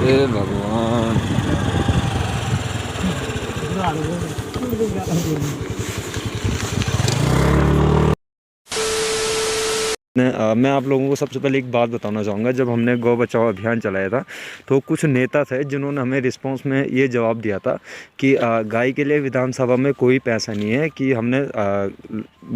हे भगवान। मैं आप लोगों को सबसे पहले एक बात बताना चाहूँगा। जब हमने गौ बचाओ अभियान चलाया था तो कुछ नेता थे जिन्होंने हमें रिस्पांस में ये जवाब दिया था कि गाय के लिए विधानसभा में कोई पैसा नहीं है। कि हमने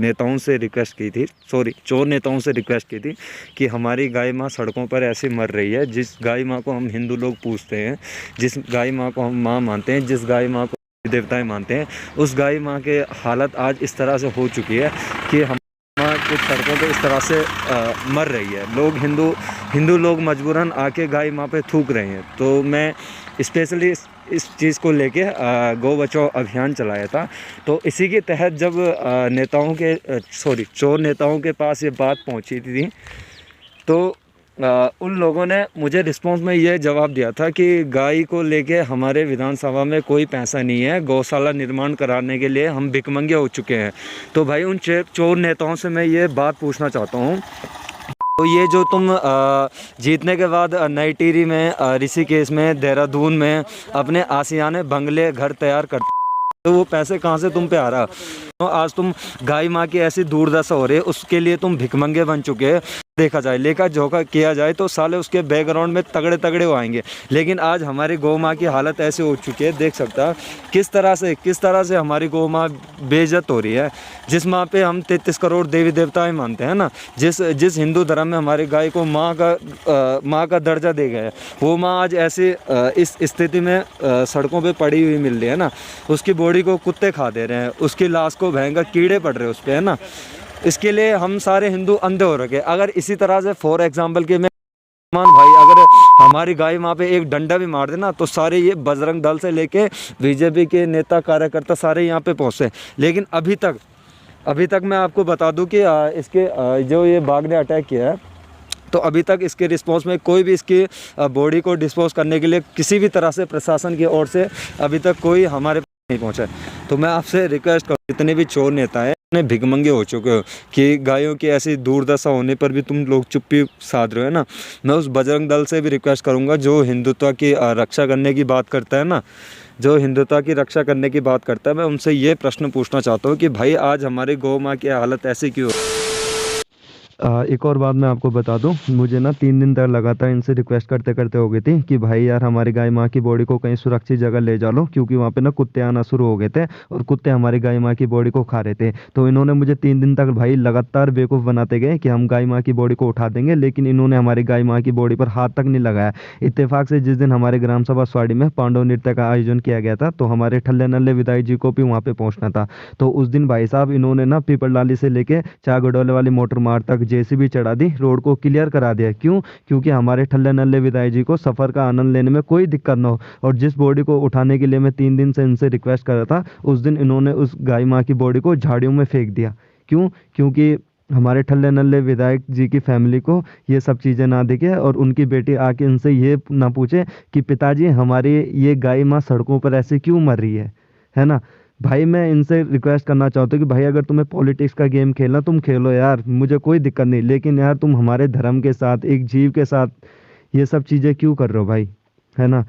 नेताओं से रिक्वेस्ट की थी, सॉरी चोर नेताओं से रिक्वेस्ट की थी कि हमारी गाय माँ सड़कों पर ऐसे मर रही है। जिस गाय माँ को हम हिंदू लोग पूजते हैं, जिस गाय माँ को हम माँ मानते हैं, जिस गाय माँ को देवताएं मानते हैं, उस गाय माँ के हालत आज इस तरह से हो चुकी है कि हम माँ कुछ सड़कों पे इस तरह से मर रही है। लोग हिंदू लोग मजबूरन आके गाय माँ पे थूक रहे हैं। तो मैं स्पेशली इस चीज़ को लेके गौ बचाओ अभियान चलाया था। तो इसी के तहत जब नेताओं के चोर नेताओं के पास ये बात पहुंची थी तो उन लोगों ने मुझे रिस्पांस में ये जवाब दिया था कि गाय को लेके हमारे विधानसभा में कोई पैसा नहीं है, गौशाला निर्माण कराने के लिए हम भिखमंगे हो चुके हैं। तो भाई उन चोर नेताओं से मैं ये बात पूछना चाहता हूँ, तो ये जो तुम जीतने के बाद नई टिहरी में, ऋषिकेश में, देहरादून में अपने आशियाने बंगले घर तैयार करते, तो वो पैसे कहाँ से तुम पे आ रहा? तो आज तुम गाय माँ की ऐसी दुर्दशा हो रही है, उसके लिए तुम भिखमंगे बन चुके हैं। देखा जाए, लेखा जोखा किया जाए तो साले उसके बैकग्राउंड में तगड़े तगड़े हो आएंगे। लेकिन आज हमारी गौ माँ की हालत ऐसे हो चुकी है, देख सकता है किस तरह से हमारी गौ माँ बेइज्जत हो रही है। जिस माँ पे हम 33 करोड़ देवी देवताएं मानते हैं ना, जिस हिंदू धर्म में हमारी गाय को माँ का दर्जा दे गया है, वो माँ आज ऐसे इस स्थिति में सड़कों पे पड़ी हुई मिल रही है ना। उसकी बॉडी को कुत्ते खा दे रहे हैं, उसकी लाश को भयंकर कीड़े पड़ रहे हैं उस पर, है ना। इसके लिए हम सारे हिंदू अंधे हो रखे। अगर इसी तरह से फॉर एग्जांपल के मैं भाई, अगर हमारी गाय माँ पे एक डंडा भी मार देना तो सारे ये बजरंग दल से लेके बीजेपी के नेता कार्यकर्ता सारे यहाँ पे पहुँचे। लेकिन अभी तक मैं आपको बता दूं कि इसके जो ये बाघ ने अटैक किया है, तो अभी तक इसके रिस्पांस में कोई भी इसकी बॉडी को डिस्पोज करने के लिए किसी भी तरह से प्रशासन की ओर से अभी तक कोई हमारे पास नहीं पहुंचा है। तो मैं आपसे रिक्वेस्ट करूँ, जितने भी चोर नेता हैं इतने भिखमंगे हो चुके हो कि गायों की ऐसी दुर्दशा होने पर भी तुम लोग चुप्पी साध रहे हो, है ना। मैं उस बजरंग दल से भी रिक्वेस्ट करूँगा जो हिंदुत्व की रक्षा करने की बात करता है ना, जो हिंदुत्व की रक्षा करने की बात करता है, मैं उनसे ये प्रश्न पूछना चाहता हूँ कि भाई आज हमारी गौ माँ की हालत ऐसी क्यों है। एक और बात मैं आपको बता दूं, मुझे ना 3 दिन तक लगातार इनसे रिक्वेस्ट करते करते हो गई थी कि भाई यार हमारी गाय माँ की बॉडी को कहीं सुरक्षित जगह ले जा लो, क्योंकि वहाँ पे ना कुत्ते आना शुरू हो गए थे और कुत्ते हमारी गाय माँ की बॉडी को खा रहे थे। तो इन्होंने मुझे 3 दिन तक भाई लगातार बेवकूफ़ बनाते गए कि हम गाय माँ की बॉडी को उठा देंगे, लेकिन इन्होंने हमारी गाय माँ की बॉडी पर हाथ तक नहीं लगाया। इत्तेफाक से जिस दिन हमारे ग्राम सभा स्वाड़ी में पांडव नृत्य का आयोजन किया गया था, तो हमारे ठल्ले नल्ले विधायक जी को भी वहाँ पे पहुँचना था। तो उस दिन भाई साहब इन्होंने ना पीपल डाली से लेके चागडोले वाली मोटर मार्ग तक जेसीबी चढ़ा दी, रोड को क्लियर करा दिया। क्यों? क्योंकि हमारे ठल्ले नल्ले विधायक जी को सफ़र का आनंद लेने में कोई दिक्कत ना हो। और जिस बॉडी को उठाने के लिए मैं 3 दिन से इनसे रिक्वेस्ट कर रहा था, उस दिन इन्होंने उस गाय माँ की बॉडी को झाड़ियों में फेंक दिया। क्यों? क्योंकि हमारे ठल्ले नल्ले विधायक जी की फैमिली को ये सब चीज़ें ना दिखे और उनकी बेटी आके इनसे ये ना पूछे कि पिताजी हमारी ये गाय माँ सड़कों पर ऐसे क्यों मर रही है ना। भाई मैं इनसे रिक्वेस्ट करना चाहता हूँ कि भाई अगर तुम्हें पॉलिटिक्स का गेम खेलना तुम खेलो यार, मुझे कोई दिक्कत नहीं, लेकिन यार तुम हमारे धर्म के साथ, एक जीव के साथ ये सब चीज़ें क्यों कर रहे हो भाई, है ना।